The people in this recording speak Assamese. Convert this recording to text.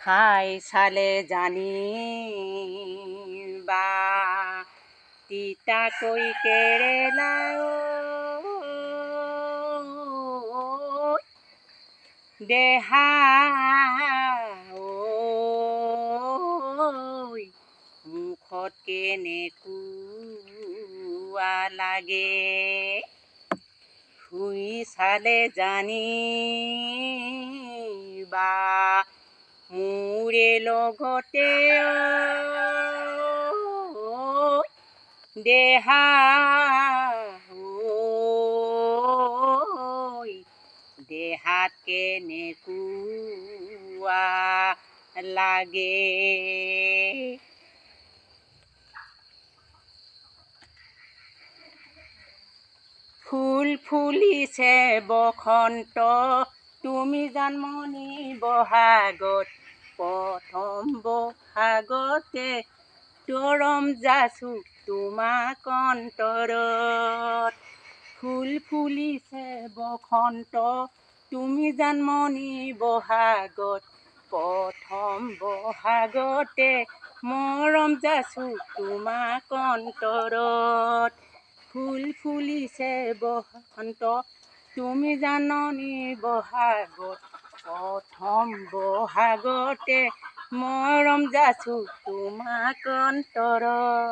খাই চালে জানিবা তিতাকৈ কেৰেলা দেহা মুখত কেনেকুৱা লাগে শুই চালে জানিবা মোৰে লগতে দেহা দেহাত কেনেকুৱা লাগে। ফুল ফুলিছে বসন্ত তুমি জানমণি বহাগত প্ৰথম বহাগতে তৰম যাচো তোমাক অন্তৰত। ফুল ফুলিছে বসন্ত তুমি জানমণি বহাগত প্ৰথম বহাগতে মৰম যাচো তোমাক অন্তৰত। ফুল ফুলিছে বসন্ত তুমি জাননী বহাগত প্ৰথম বহাগতে মৰম যাচো তোমাক অন্তৰত।